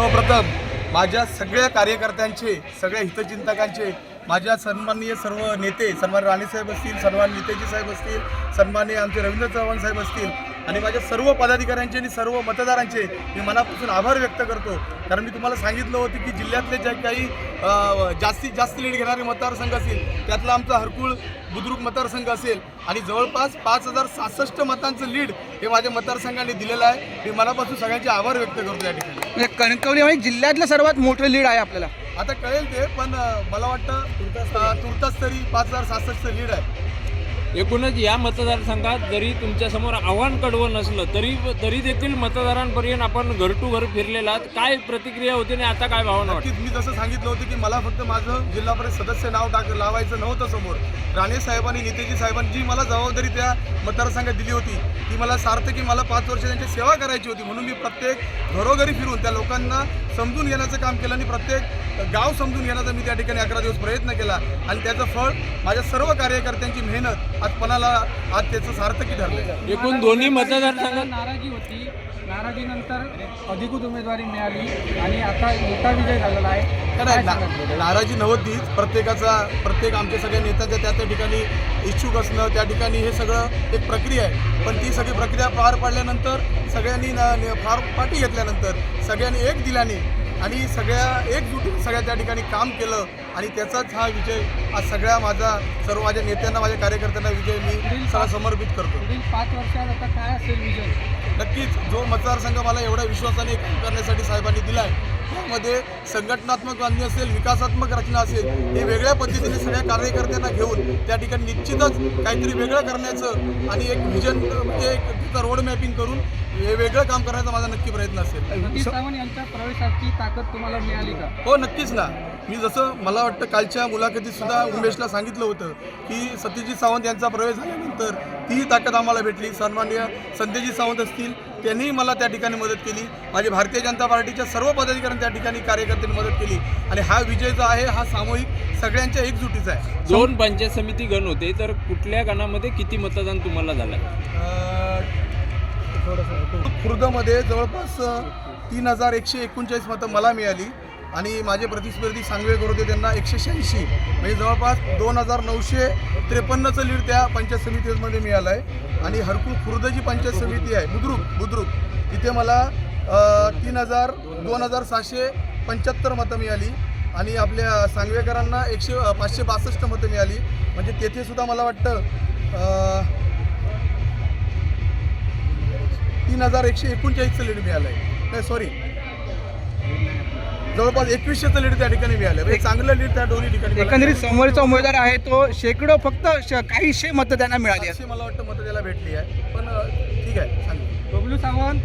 सर्वप्रथम माझ्या सगळ्या कार्यकर्त्यांचे, सगळ्या हितचिंतकांचे, माझ्या सन्माननीय सर्व नेते, सन्माननीय राणेसाहेब असतील, सन्माननीय नितेजी साहेब असतील, सन्माननीय आमचे रवींद्र चव्हाण साहेब असतील आणि माझ्या सर्व पदाधिकाऱ्यांचे आणि सर्व मतदारांचे मी मनापासून आभार व्यक्त करतो. कारण मी तुम्हाला सांगितलं होतं की जिल्ह्यातले जे काही जास्तीत जास्त लीड घेणारे मतदारसंघ असतील त्यातला आमचा हरकुळ बुद्रुक मतदारसंघ असेल आणि जवळपास 5066 मतांचं लीड हे माझ्या मतदारसंघाने दिलेलं आहे. मी मनापासून सगळ्यांचे आभार व्यक्त करतो या ठिकाणी. म्हणजे कणकवली म्हणजे जिल्ह्यातलं सर्वात मोठं लीड आहे आपल्याला. आता कळेल ते, पण मला वाटतं तुर्तास तरी 5066 लीड आहे. एकूणच या मतदारसंघात जरी तुमच्यासमोर आव्हान कडवं नसलं तरी देखील मतदारांपर्यंत आपण घर टू घर फिरलेला आहात. काय प्रतिक्रिया होती आणि आता काय भावना वाटते? मी जसं सांगितलं होतं की मला फक्त माझं जिल्हा परिषद सदस्य नाव लावायचं नव्हतं समोर. राणे साहेबांनी, नितेजी साहेबांनी जी मला जबाबदारी त्या मतदारसंघात दिली होती ती मला सार्थ की मला 5 वर्ष त्यांची सेवा करायची होती. म्हणून मी प्रत्येक घरोघरी फिरून त्या लोकांना समजून घेण्याचं काम केलं आणि प्रत्येक गाव समजून घेण्याचा मी त्या ठिकाणी 11 दिवस प्रयत्न केला आणि त्याचं फळ माझ्या सर्व कार्यकर्त्यांची मेहनत आज पणाला आज त्याचं सार्थकी ठरलं. एकूण दोन्ही मतदारसंघात नाराजी होती, नाराजीनंतर अधिकृत उमेदवारी मिळाली आणि आता मोठा विजय झालेला आहे. नाराजी नव्हतीच, प्रत्येक आमच्या सगळ्या नेत्यांच्या त्या ठिकाणी इच्छुक असणं, त्या ठिकाणी हे सगळं एक प्रक्रिया आहे. पण ती सगळी प्रक्रिया पार पाडल्यानंतर सगळ्यांनी फार पाठी घेतल्यानंतर सगळ्यांनी एक दिल्याने आणि एकजुटीने सगळ्या त्या ठिकाणी काम केलं आणि त्याचाच हा विजय आज सर्व माझ्या नेत्यांना, माझ्या कार्यकर्त्यांना विजय मी सगळा समर्पित करतो. पुढील 5 वर्षात आता काय असेल विजय? नक्कीच जो मतदारसंघ मला एवढ्या विश्वासाने काम करण्यासाठी साहेबांनी दिला आहे त्यामध्ये संघटनात्मक बांधणी असेल, विकासात्मक रचना असेल, हे वेगळ्या पद्धतीने सगळ्या कार्यकर्त्यांना घेऊन त्या ठिकाणी निश्चितच काहीतरी वेगळं करण्याचं आणि एक व्हिजन म्हणजे एक रोड मॅपिंग करून हे वेगळं काम करण्याचा माझा नक्की प्रयत्न असेल. सतीश सावंत यांच्या प्रवेशाची ताकद तुम्हाला मिळाली का? हो, नक्कीच ना. मी जसं मला वाटतं कालच्या मुलाखतीत सुद्धा उमेशला सांगितलं होतं की सतीशजी सावंत यांचा प्रवेश झाल्यानंतर तीही ताकद आम्हाला भेटली. सन्माननीय संजयजी सावंत असतील, त्यांनीही मला त्या ठिकाणी मदत केली. माझी भारतीय जनता पार्टीच्या सर्व पदाधिकाऱ्यांनी त्या ठिकाणी कार्यकर्त्यांनी मदत केली आणि हा विजय जो आहे हा सामूहिक सगळ्यांच्या एकजुटीचा आहे. 2 पंचायत समिती गण होते, तर कुठल्या गणामध्ये किती मतदान तुम्हाला झालं? खुर्दमध्ये जवळपास 3139 मतं मला मिळाली आणि माझे प्रतिस्पर्धी सांगवेकर होते, त्यांना 186 म्हणजे जवळपास 2953चं लीड त्या पंचायत समितीमध्ये मिळालं आहे. आणि हरकुळ खुर्द जी पंचायत समिती आहे बुद्रुक तिथे मला 2775 मतं मिळाली आणि आपल्या सांगवेकरांना 562 मतं मिळाली. म्हणजे तेथे सुद्धा मला वाटतं 3139चं लीड मिळालं आहे. नाही सॉरी, जवळपास 2100चं लीड त्या ठिकाणी मिळालं. एक चांगलं लीड त्या दोन्ही ठिकाणी. एकंदरीत समोरचा उमेदवार आहे तो शेकडो फक्त काहीशे मतं त्यांना मिळाली. अशी मला वाटतं मतं त्याला भेटली आहे. पण ठीक आहे, सांगा. बबलू सावंत